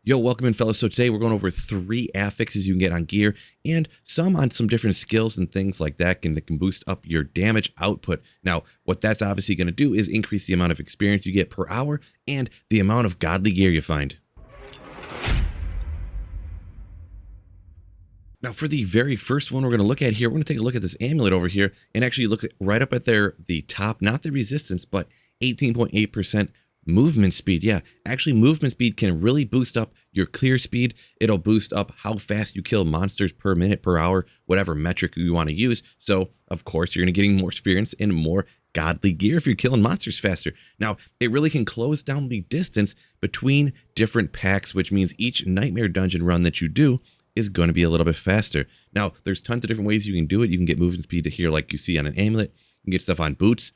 Yo, welcome in, fellas. So today we're going over 3 affixes you can get on gear and some on some different skills and things like that can boost up your damage output. Now, what that's obviously going to do is increase the amount of experience you get per hour and the amount of godly gear you find. Now, for the very first one we're going to look at here, we're going to take a look at this amulet over here and actually look at right up at the top, not the resistance, but 18.8% movement speed. Yeah, actually movement speed can really boost up your clear speed. It'll boost up how fast you kill monsters per minute, per hour, whatever metric you want to use. So, of course, you're going to getting more experience and more godly gear if you're killing monsters faster. Now, it really can close down the distance between different packs, which means each nightmare dungeon run that you do is going to be a little bit faster. Now, there's tons of different ways you can do it. You can get movement speed to here like you see on an amulet. You can get stuff on boots.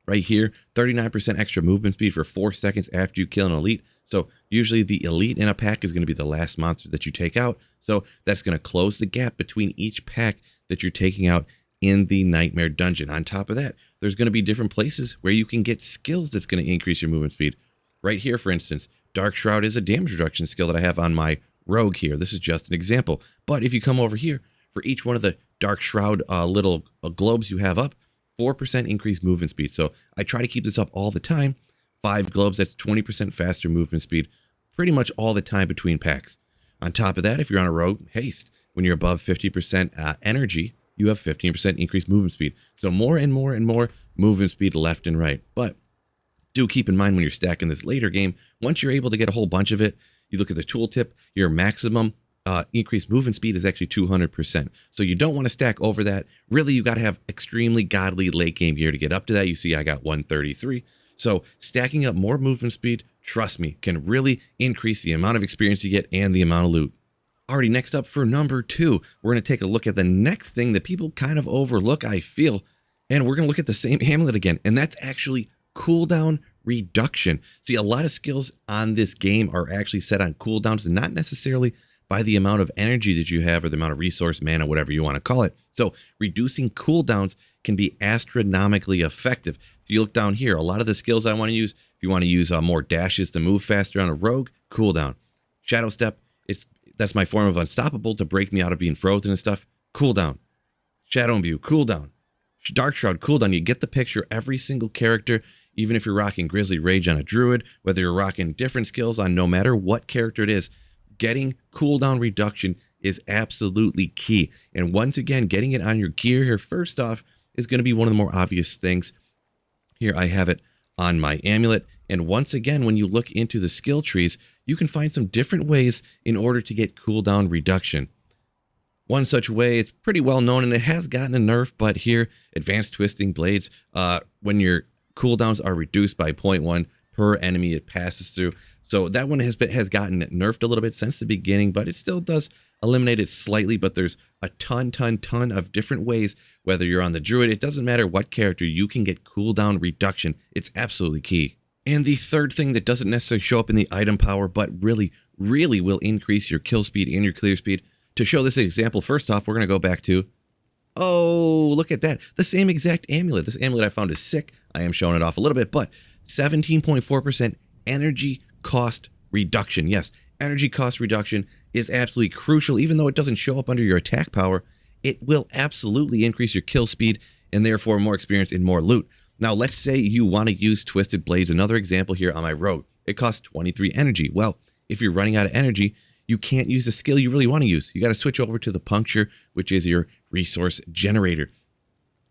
Right here, 39% extra movement speed for 4 seconds after you kill an elite. So usually the elite in a pack is going to be the last monster that you take out. So that's going to close the gap between each pack that you're taking out in the nightmare dungeon. On top of that, there's going to be different places where you can get skills that's going to increase your movement speed. Right here, for instance, Dark Shroud is a damage reduction skill that I have on my rogue here. This is just an example. But if you come over here, for each one of the Dark Shroud little globes you have up, 4% increased movement speed. So I try to keep this up all the time. 5 globes, that's 20% faster movement speed pretty much all the time between packs. On top of that, if you're on a rogue, haste. When you're above 50% energy, you have 15% increased movement speed. So more and more and more movement speed left and right. But do keep in mind when you're stacking this later game, once you're able to get a whole bunch of it, you look at the tooltip, your maximum increased movement speed is actually 200%. So you don't want to stack over that. Really, you got to have extremely godly late game gear to get up to that. You see, I got 133. So stacking up more movement speed, trust me, can really increase the amount of experience you get and the amount of loot. Alrighty, next up for number 2, we're going to take a look at the next thing that people kind of overlook, I feel. And we're going to look at the same amulet again. And that's actually cooldown reduction. See, a lot of skills on this game are actually set on cooldowns and not necessarily by the amount of energy that you have or the amount of resource, mana, whatever you want to call it. So reducing cooldowns can be astronomically effective. If you look down here, a lot of the skills I want to use, if you want to use more dashes to move faster on a rogue, cooldown. Shadow Step, that's my form of unstoppable to break me out of being frozen and stuff, cooldown. Shadow Imbue, cooldown. Dark Shroud, cooldown. You get the picture. Every single character, even if you're rocking Grizzly Rage on a druid, whether you're rocking different skills on no matter what character it is, getting cooldown reduction is absolutely key. And once again, getting it on your gear here first off is going to be one of the more obvious things. Here I have it on my amulet. And once again, when you look into the skill trees, you can find some different ways in order to get cooldown reduction. One such way, it's pretty well known and it has gotten a nerf, but here, Advanced Twisting Blades, when your cooldowns are reduced by 0.1 per enemy it passes through. So that one has gotten nerfed a little bit since the beginning, but it still does eliminate it slightly. But there's a ton of different ways, whether you're on the druid, it doesn't matter what character, you can get cooldown reduction. It's absolutely key. And the third thing that doesn't necessarily show up in the item power, but really will increase your kill speed and your clear speed. To show this example, first off, we're going to go back to, oh, look at that. The same exact amulet. This amulet I found is sick. I am showing it off a little bit, but 17.4% energy cost reduction. Yes, energy cost reduction is absolutely crucial. Even though it doesn't show up under your attack power, it will absolutely increase your kill speed and therefore more experience and more loot. Now, let's say you want to use Twisted Blades. Another example here on my rogue. It costs 23 energy. Well, if you're running out of energy, you can't use the skill you really want to use. You got to switch over to the Puncture, which is your resource generator.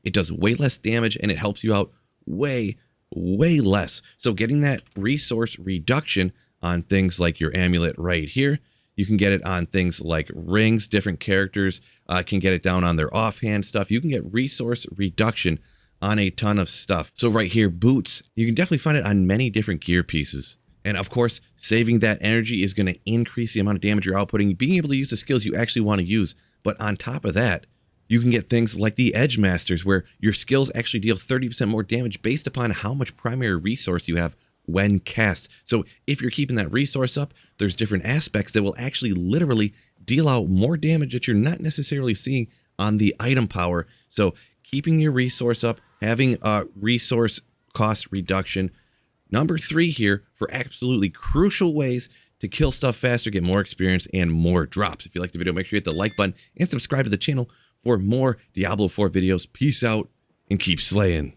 It does way less damage and it helps you out way less. So getting that resource reduction on things like your amulet right here, you can get it on things like rings. Different characters can get it down on their offhand stuff. You can get resource reduction on a ton of stuff. So right here, boots, you can definitely find it on many different gear pieces. And of course, saving that energy is going to increase the amount of damage you're outputting, being able to use the skills you actually want to use. But on top of that, you can get things like the Edge Masters, where your skills actually deal 30% more damage based upon how much primary resource you have when cast. So if you're keeping that resource up, there's different aspects that will actually literally deal out more damage that you're not necessarily seeing on the item power. So keeping your resource up, having a resource cost reduction. Number 3 here for absolutely crucial ways to kill stuff faster, get more experience, and more drops. If you liked the video, make sure you hit the like button and subscribe to the channel for more Diablo 4 videos. Peace out and keep slaying.